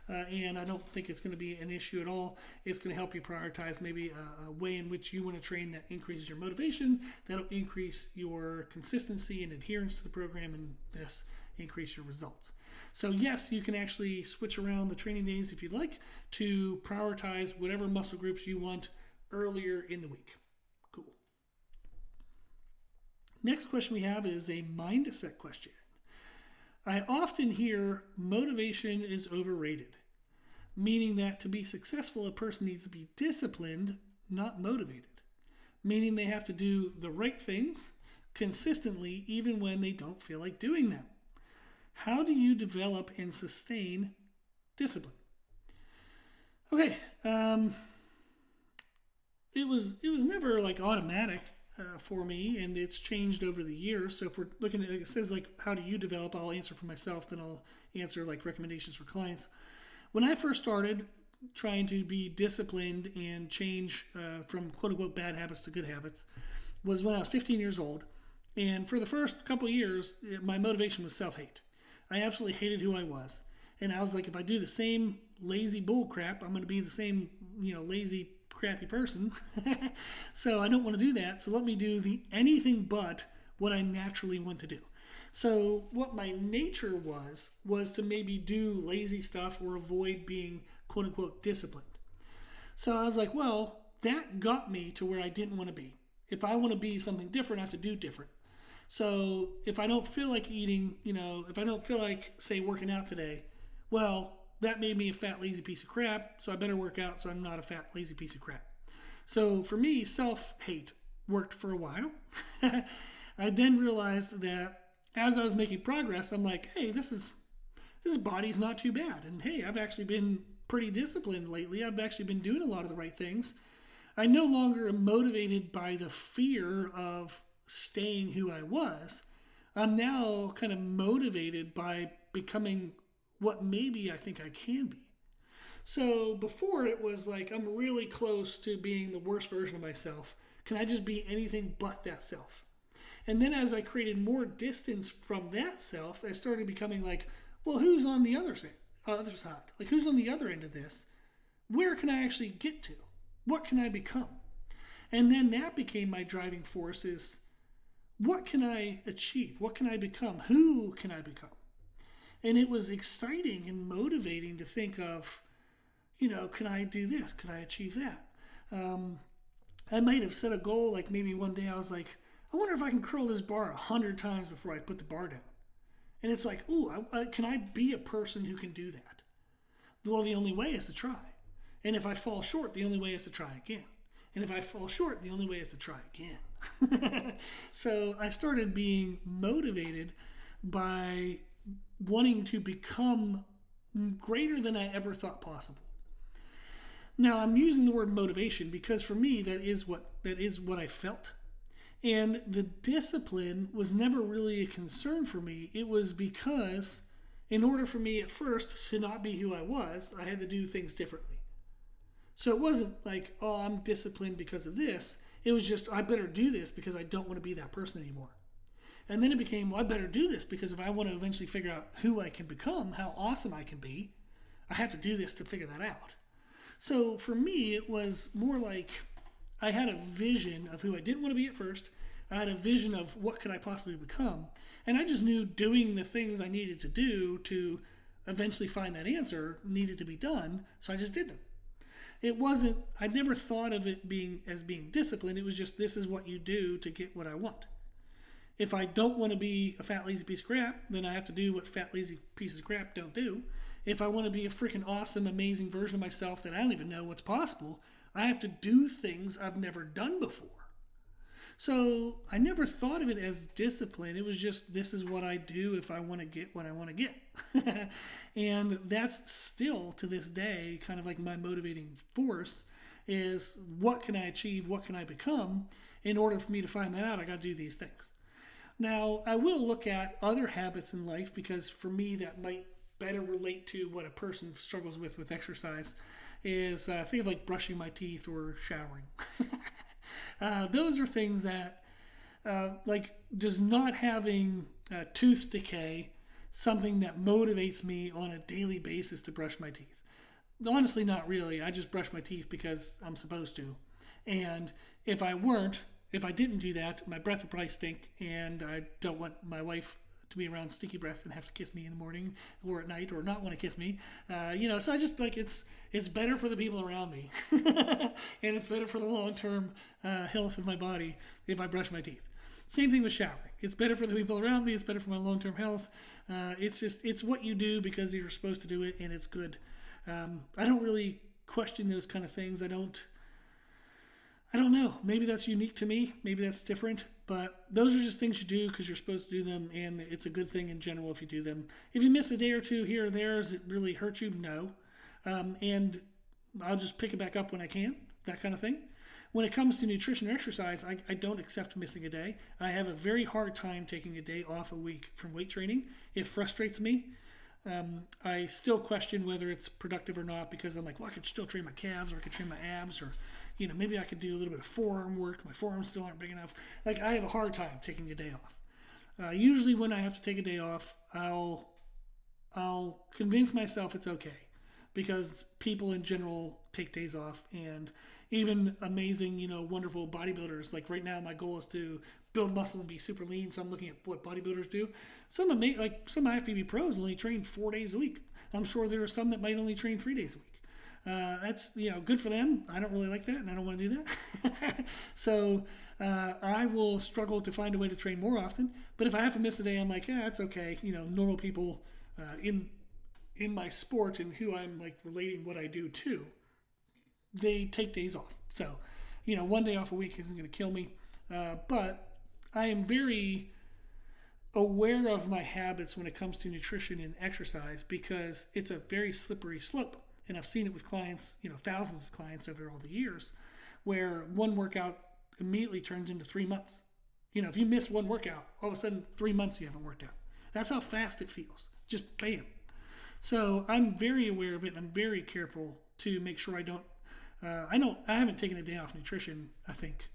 And I don't think it's going to be an issue at all. It's going to help you prioritize maybe a way in which you want to train that increases your motivation. That'll increase your consistency and adherence to the program, and thus increase your results. So yes, you can actually switch around the training days if you'd like to prioritize whatever muscle groups you want earlier in the week. Cool. Next question we have is a mindset question. I often hear motivation is overrated, meaning that to be successful, a person needs to be disciplined, not motivated, meaning they have to do the right things consistently even when they don't feel like doing them. How do you develop and sustain discipline? Okay, it was never like automatic for me, and it's changed over the years. So if we're looking at, it says like, how do you develop? I'll answer for myself, then I'll answer like recommendations for clients. When I first started trying to be disciplined and change from quote unquote bad habits to good habits was when I was 15 years old. And for the first couple of years, my motivation was self-hate. I absolutely hated who I was. And I was like, if I do the same lazy bull crap, I'm going to be the same, lazy crappy person. So I don't want to do that. So let me do anything but what I naturally want to do. So what my nature was to maybe do lazy stuff or avoid being quote unquote disciplined. So I was like, well, that got me to where I didn't want to be. If I want to be something different, I have to do different. So if I don't feel like eating, if I don't feel like, say, working out today, well, that made me a fat, lazy piece of crap, so I better work out so I'm not a fat, lazy piece of crap. So for me, self-hate worked for a while. I then realized that as I was making progress, I'm like, hey, this body's not too bad. And hey, I've actually been pretty disciplined lately. I've actually been doing a lot of the right things. I no longer am motivated by the fear of staying who I was. I'm now kind of motivated by becoming what maybe I think I can be. So before it was like, I'm really close to being the worst version of myself. Can I just be anything but that self? And then as I created more distance from that self, I started becoming like, well, who's on the other side? Like, who's on the other end of this? Where can I actually get to? What can I become? And then that became my driving force is, what can I achieve? What can I become? Who can I become? And it was exciting and motivating to think of, can I do this? Can I achieve that? I might have set a goal, like maybe one day I was like, I wonder if I can curl this bar 100 times before I put the bar down. And it's like, can I be a person who can do that? Well, the only way is to try. And if I fall short, the only way is to try again. And if I fall short, the only way is to try again. So I started being motivated by wanting to become greater than I ever thought possible. Now I'm using the word motivation because for me that is what I felt. And the discipline was never really a concern for me. It was because in order for me at first to not be who I was, I had to do things differently. So it wasn't like, oh, I'm disciplined because of this. It was just, I better do this because I don't want to be that person anymore. And then it became, well, I better do this because if I want to eventually figure out who I can become, how awesome I can be, I have to do this to figure that out. So for me, it was more like I had a vision of who I didn't want to be at first. I had a vision of what could I possibly become. And I just knew doing the things I needed to do to eventually find that answer needed to be done. So I just did them. It wasn't, I never thought of it being disciplined. It was just, this is what you do to get what I want. If I don't want to be a fat, lazy piece of crap, then I have to do what fat, lazy pieces of crap don't do. if I want to be a freaking awesome, amazing version of myself that I don't even know what's possible, I have to do things I've never done before. So I never thought of it as discipline. It was just, this is what I do if I want to get what I want to get. And that's still to this day kind of like my motivating force is what can I achieve? What can I become? In order for me to find that out, I got to do these things. Now, I will look at other habits in life because for me that might better relate to what a person struggles with exercise is think of like brushing my teeth or showering. Those are things that, like, does not having tooth decay something that motivates me on a daily basis to brush my teeth? Honestly, not really. I just brush my teeth because I'm supposed to. And if I didn't do that, my breath would probably stink, and I don't want my wife to be around stinky breath and have to kiss me in the morning or at night or not want to kiss me. So I just like it's better for the people around me and it's better for the long-term health of my body if I brush my teeth. Same thing with showering. It's better for the people around me. It's better for my long-term health. It's what you do because you're supposed to do it and it's good. I don't really question those kind of things. I don't know. Maybe that's unique to me. Maybe that's different. But those are just things you do because you're supposed to do them, and it's a good thing in general if you do them. If you miss a day or two here or there, does it really hurt you? No. And I'll just pick it back up when I can, that kind of thing. When it comes to nutrition or exercise, I don't accept missing a day. I have a very hard time taking a day off a week from weight training. It frustrates me. I still question whether it's productive or not because I'm like, well, I could still train my calves or I could train my abs or, maybe I could do a little bit of forearm work. My forearms still aren't big enough. Like, I have a hard time taking a day off. Usually when I have to take a day off, I'll convince myself it's okay because people in general take days off, and even amazing, wonderful bodybuilders. Like right now, my goal is to build muscle and be super lean. So I'm looking at what bodybuilders do. Some IFBB pros only train 4 days a week. I'm sure there are some that might only train 3 days a week. That's good for them. I don't really like that, and I don't want to do that. So I will struggle to find a way to train more often. But if I have to miss a day, I'm like, it's okay. Normal people in my sport and who I'm like relating what I do to, they take days off. So 1 day off a week isn't going to kill me. But I am very aware of my habits when it comes to nutrition and exercise because it's a very slippery slope. And I've seen it with clients, thousands of clients over all the years, where one workout immediately turns into 3 months. If you miss one workout, all of a sudden 3 months you haven't worked out. That's how fast it feels. Just bam. So I'm very aware of it, and I'm very careful to make sure I haven't taken a day off nutrition, I think,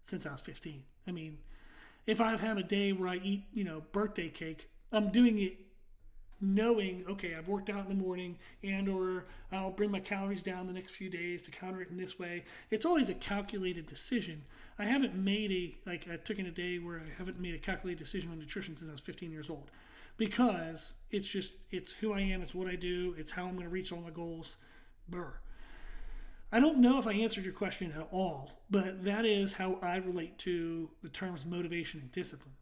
since I was 15. I mean, if I have a day where I eat, birthday cake, I'm doing it knowing, okay, I've worked out in the morning or I'll bring my calories down the next few days to counter it in this way. It's always a calculated decision. I haven't made I took in a day where I haven't made a calculated decision on nutrition since I was 15 years old because it's who I am. It's what I do. It's how I'm going to reach all my goals. Brr. I don't know if I answered your question at all, but that is how I relate to the terms motivation and discipline.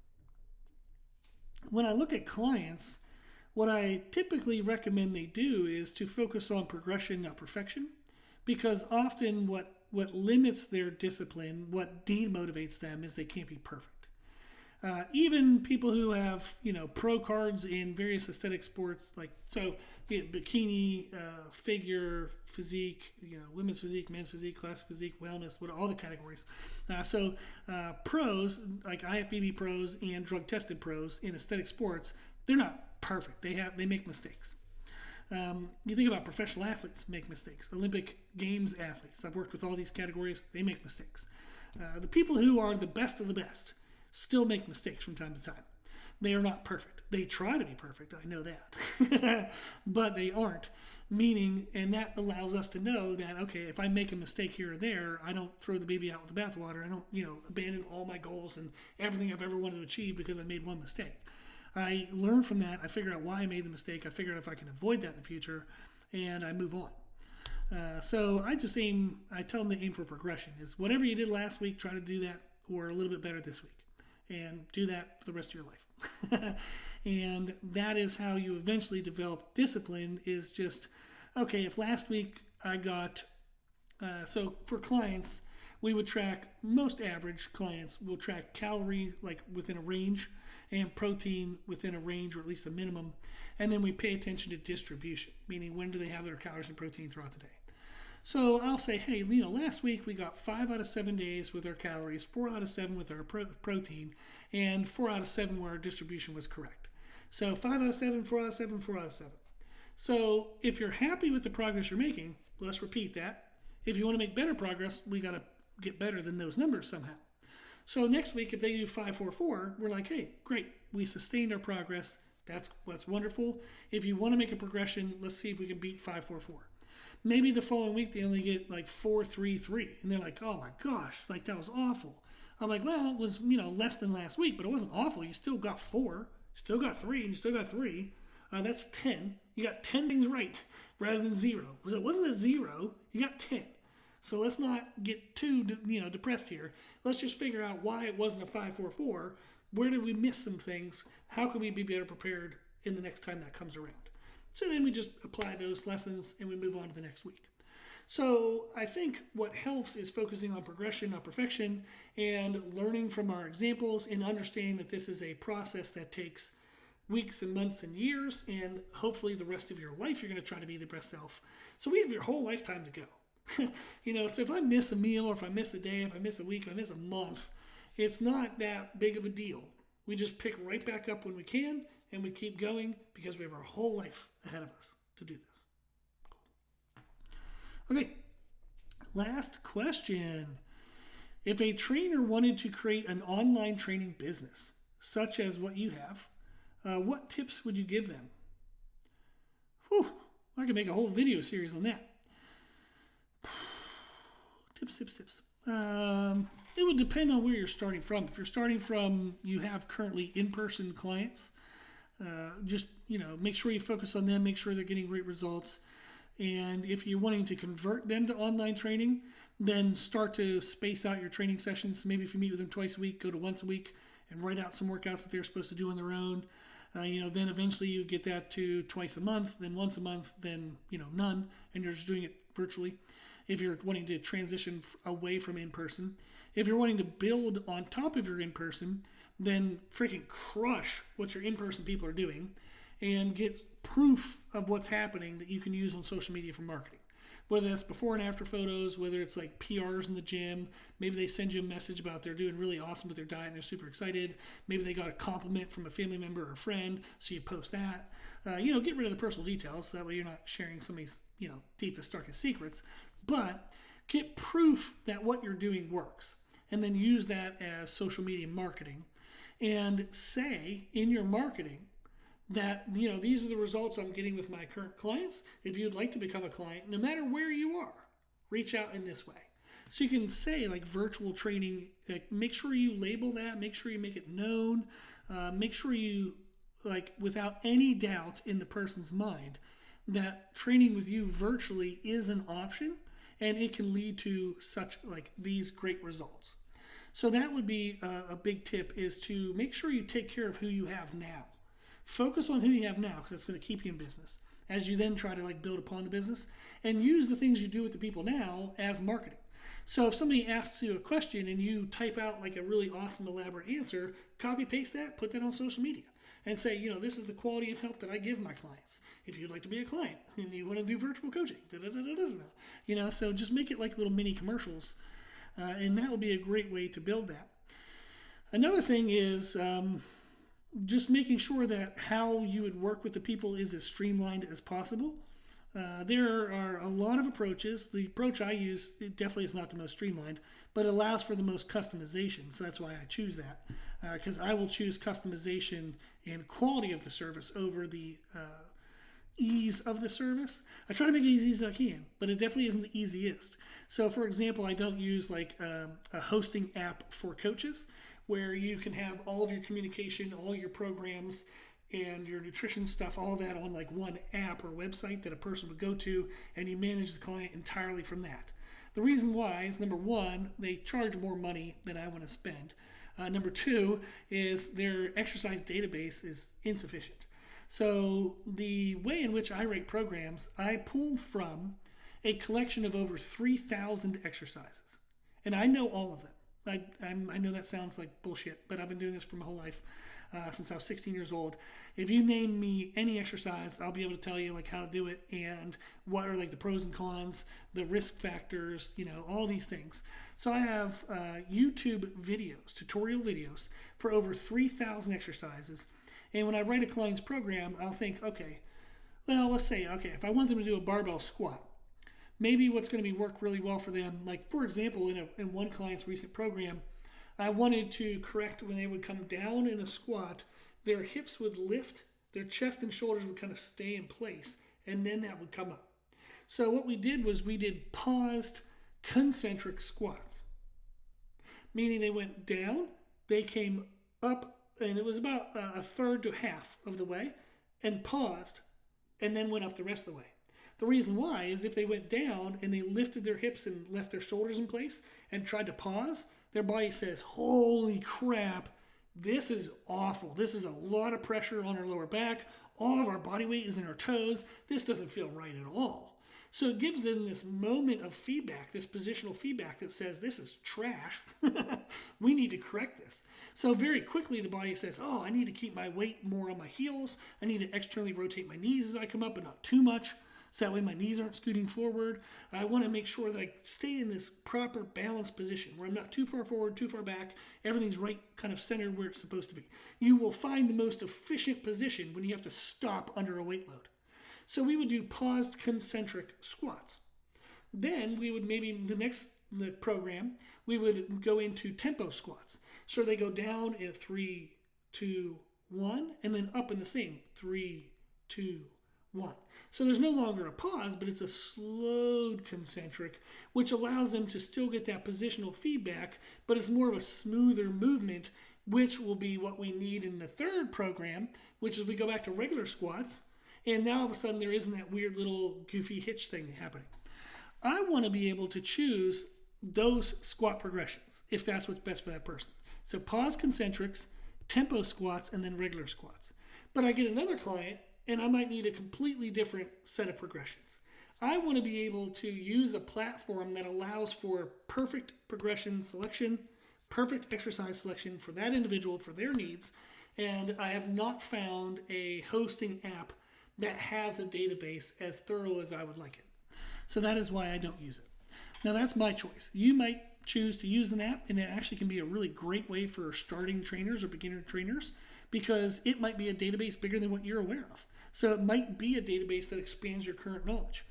When I look at clients, what I typically recommend they do is to focus on progression, not perfection, because often what limits their discipline, what demotivates them, is they can't be perfect. Even people who have, pro cards in various aesthetic sports, bikini, figure, physique, women's physique, men's physique, classic physique, wellness, all the categories. Pros, like IFBB pros and drug-tested pros in aesthetic sports, they're not perfect. They make mistakes. You think about professional athletes make mistakes. Olympic Games athletes. I've worked with all these categories. They make mistakes. The people who are the best of the best still make mistakes from time to time. They are not perfect. They try to be perfect. I know that. But they aren't. And that allows us to know that, okay, if I make a mistake here or there, I don't throw the baby out with the bathwater. I don't, abandon all my goals and everything I've ever wanted to achieve because I made one mistake. I learn from that. I figure out why I made the mistake. I figure out if I can avoid that in the future, and I move on. So I tell them to aim for progression. Is whatever you did last week, try to do that or a little bit better this week, and do that for the rest of your life. And that is how you eventually develop discipline, is just, okay, if last week I got, so for clients, we would track, most average clients will track calories like within a range and protein within a range, or at least a minimum. And then we pay attention to distribution, meaning when do they have their calories and protein throughout the day. So I'll say, hey, last week we got 5 out of 7 days with our calories, 4 out of 7 with our protein, and 4 out of 7 where our distribution was correct. So 5 out of 7, 4 out of 7, 4 out of 7. So if you're happy with the progress you're making, let's repeat that. If you want to make better progress, we got to get better than those numbers somehow. So next week, if they do 5, 4, 4, we're like, hey, great, we sustained our progress. That's wonderful. If you want to make a progression, let's see if we can beat 5, 4, 4. Maybe the following week they only get like 4, 3, 3, and they're like, oh my gosh, like that was awful. I'm like, well, it was less than last week, but it wasn't awful. You still got 4, still got 3, and you still got 3. That's 10. You got 10 things right rather than 0. So it wasn't a 0. You got 10. So let's not get too depressed here. Let's just figure out why it wasn't a 5, 4, 4. Where did we miss some things? How can we be better prepared in the next time that comes around? So then we just apply those lessons and we move on to the next week. So I think what helps is focusing on progression, not perfection, and learning from our examples and understanding that this is a process that takes weeks and months and years, and hopefully the rest of your life you're going to try to be the best self. So we have your whole lifetime to go. So if I miss a meal, or if I miss a day, if I miss a week, if I miss a month, it's not that big of a deal. We just pick right back up when we can, and we keep going because we have our whole life ahead of us to do this. Cool. Okay, last question. If a trainer wanted to create an online training business, such as what you have, what tips would you give them? Whew, I could make a whole video series on that. Tips. It would depend on where you're starting from. If you're starting from, you have currently in-person clients, just make sure you focus on them, make sure they're getting great results. And if you're wanting to convert them to online training, then start to space out your training sessions. Maybe if you meet with them twice a week, go to once a week and write out some workouts that they're supposed to do on their own. Then eventually you get that to twice a month, then once a month, then none, and you're just doing it virtually. If you're wanting to transition away from in-person, if you're wanting to build on top of your in-person, then freaking crush what your in-person people are doing and get proof of what's happening that you can use on social media for marketing. Whether that's before and after photos, whether it's like PRs in the gym, maybe they send you a message about they're doing really awesome with their diet and they're super excited. Maybe they got a compliment from a family member or a friend, so you post that. Get rid of the personal details, so that way you're not sharing somebody's, deepest, darkest secrets. But get proof that what you're doing works, and then use that as social media marketing, and say in your marketing that these are the results I'm getting with my current clients. If you'd like to become a client, no matter where you are, reach out in this way. So you can say like virtual training, make sure you label that, make sure you make it known, make sure you without any doubt in the person's mind that training with you virtually is an option, and it can lead to such these great results. So that would be a big tip, is to make sure you take care of who you have now. Focus on who you have now, because that's going to keep you in business as you then try to build upon the business, and use the things you do with the people now as marketing. So if somebody asks you a question and you type out a really awesome elaborate answer, copy paste that, put that on social media, and say, this is the quality of help that I give my clients. If you'd like to be a client and you want to do virtual coaching, so just make it like little mini commercials, and that will be a great way to build that. Another thing is just making sure that how you would work with the people is as streamlined as possible. There are a lot of approaches. The approach I use, it definitely is not the most streamlined, but allows for the most customization. So that's why I choose that, because I will choose customization and quality of the service over the ease of the service. I try to make it as easy as I can, but it definitely isn't the easiest. So for example, I don't use a hosting app for coaches where you can have all of your communication, all your programs, and your nutrition stuff, all that on one app or website that a person would go to, and you manage the client entirely from that. The reason why is, number one, they charge more money than I want to spend. Number two is their exercise database is insufficient. So the way in which I write programs, I pull from a collection of over 3,000 exercises. And I know all of them. I know that sounds like bullshit, but I've been doing this for my whole life, since I was 16 years old. If you name me any exercise, I'll be able to tell you like how to do it and what are like the pros and cons, the risk factors, all these things. So I have YouTube videos, tutorial videos for over 3,000 exercises. And when I write a client's program, I'll think, okay, well, let's say, if I want them to do a barbell squat, maybe what's going to work really well for them, like for example, in one client's recent program, I wanted to correct when they would come down in a squat, their hips would lift, their chest and shoulders would kind of stay in place, and then that would come up. So what we did was we did paused concentric squats, meaning they went down, they came up, and it was about a third to half of the way, and paused, and then went up the rest of the way. The reason why is if they went down and they lifted their hips and left their shoulders in place and tried to pause, their body says, holy crap, this is awful. This is a lot of pressure on our lower back. All of our body weight is in our toes. This doesn't feel right at all. So it gives them this moment of feedback, this positional feedback that says, this is trash. We need to correct this. So very quickly the body says, oh, I need to keep my weight more on my heels. I need to externally rotate my knees as I come up, but not too much. So that way my knees aren't scooting forward. I want to make sure that I stay in this proper balanced position where I'm not too far forward, too far back. Everything's right kind of centered where it's supposed to be. You will find the most efficient position when you have to stop under a weight load. So we would do paused concentric squats. Then we would maybe the program, we would go into tempo squats. So they go down in 3, 2, 1, and then up in the same 3, 2, 1. So there's no longer a pause, but it's a slowed concentric, which allows them to still get that positional feedback, but it's more of a smoother movement, which will be what we need in the third program, which is we go back to regular squats, and now all of a sudden there isn't that weird little goofy hitch thing happening. I want to be able to choose those squat progressions, if that's what's best for that person. So pause concentrics, tempo squats, and then regular squats. But I get another client, and I might need a completely different set of progressions. I want to be able to use a platform that allows for perfect progression selection, perfect exercise selection for that individual, for their needs, and I have not found a hosting app that has a database as thorough as I would like it. So that is why I don't use it. Now that's my choice. You might choose to use an app, and it actually can be a really great way for starting trainers or beginner trainers because it might be a database bigger than what you're aware of. So it might be a database that expands your current knowledge.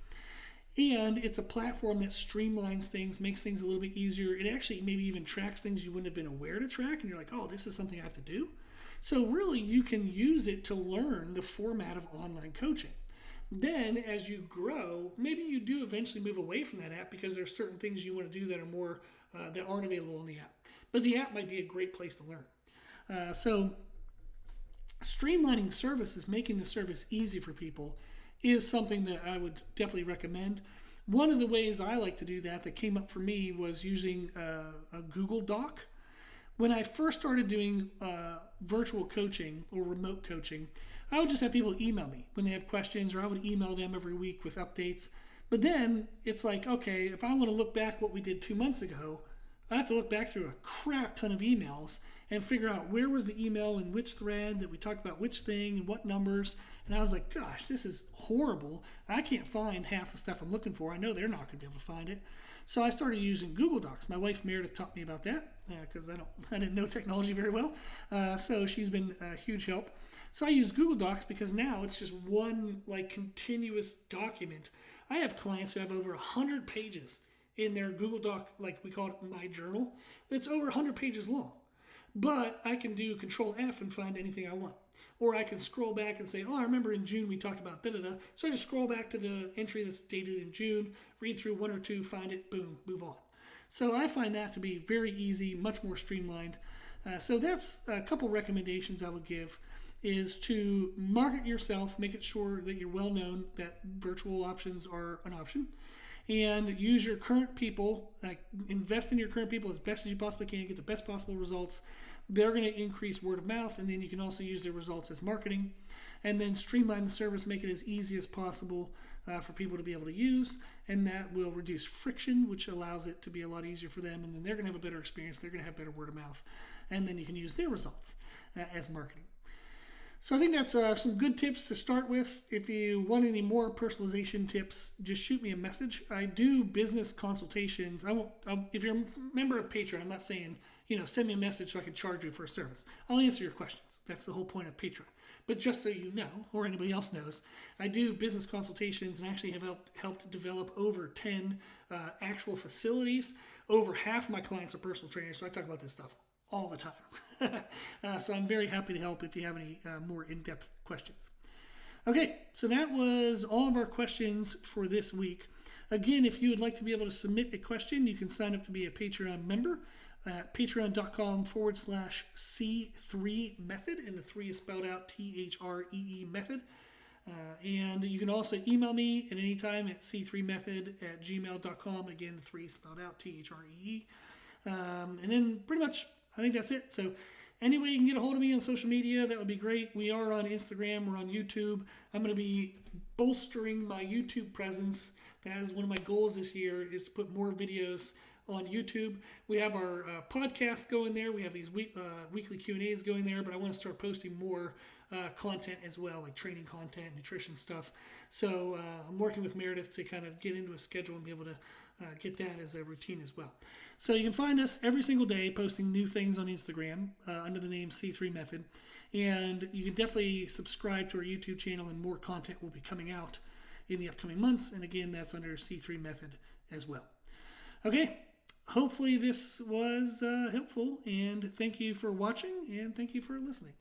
And it's a platform that streamlines things, makes things a little bit easier. It actually maybe even tracks things you wouldn't have been aware to track, and you're like, oh, this is something I have to do. So really, you can use it to learn the format of online coaching. Then as you grow, maybe you do eventually move away from that app because there's certain things you want to do that are more that aren't available in the app. But the app might be a great place to learn. So streamlining services, making the service easy for people is something that I would definitely recommend. One of the ways I like to do that came up for me was using a Google Doc. When I first started doing virtual coaching or remote coaching, I would just have people email me when they have questions, or I would email them every week with updates. But then it's like, okay, if I want to look back what we did 2 months ago, I have to look back through a crap ton of emails and figure out where was the email in which thread that we talked about which thing and what numbers. And I was like, gosh, this is horrible. I can't find half the stuff I'm looking for. I know they're not going to be able to find it. So I started using Google Docs. My wife Meredith taught me about that because I didn't know technology very well. So she's been a huge help. So I use Google Docs because now it's just one continuous document. I have clients who have over 100 pages in their Google Doc, like we call it My Journal. It's over 100 pages long. But I can do Control F and find anything I want. Or I can scroll back and say, oh, I remember in June we talked about da-da-da. So I just scroll back to the entry that's dated in June, read through one or two, find it, boom, move on. So I find that to be very easy, much more streamlined. So that's a couple recommendations I would give, is to market yourself, make it sure that you're well known, that virtual options are an option. and use your current people, like invest in your current people as best as you possibly can, get the best possible results. They're going to increase word of mouth, and then you can also use their results as marketing, and then streamline the service, make it as easy as possible for people to be able to use, and that will reduce friction, which allows it to be a lot easier for them, and then they're going to have a better experience, they're going to have better word of mouth, and then you can use their results as marketing. So I think that's some good tips to start with. If you want any more personalization tips, just shoot me a message. I do business consultations. If you're a member of Patreon, I'm not saying, send me a message so I can charge you for a service. I'll answer your questions. That's the whole point of Patreon. But just so you know, or anybody else knows, I do business consultations and actually have helped develop over 10 actual facilities. Over half of my clients are personal trainers, so I talk about this stuff all the time. So I'm very happy to help if you have any more in-depth questions. Okay, so that was all of our questions for this week. Again, if you would like to be able to submit a question, you can sign up to be a Patreon member at patreon.com/C3 method, and the 3 is spelled out THREE method. And you can also email me at any time at c3method@gmail.com. Again, the 3 is spelled out THREE. And then pretty much, I think that's it. So any way you can get a hold of me on social media, that would be great. We are on Instagram. We're on YouTube. I'm going to be bolstering my YouTube presence. That is one of my goals this year, is to put more videos on YouTube. We have our podcast going there. We have these weekly Q&As going there, but I want to start posting more content as well, like training content, nutrition stuff. So I'm working with Meredith to kind of get into a schedule and be able to get that as a routine as well. So you can find us every single day posting new things on Instagram under the name C3 Method. And you can definitely subscribe to our YouTube channel, and more content will be coming out in the upcoming months. And again, that's under C3 Method as well. Okay, hopefully this was helpful, and thank you for watching, and thank you for listening.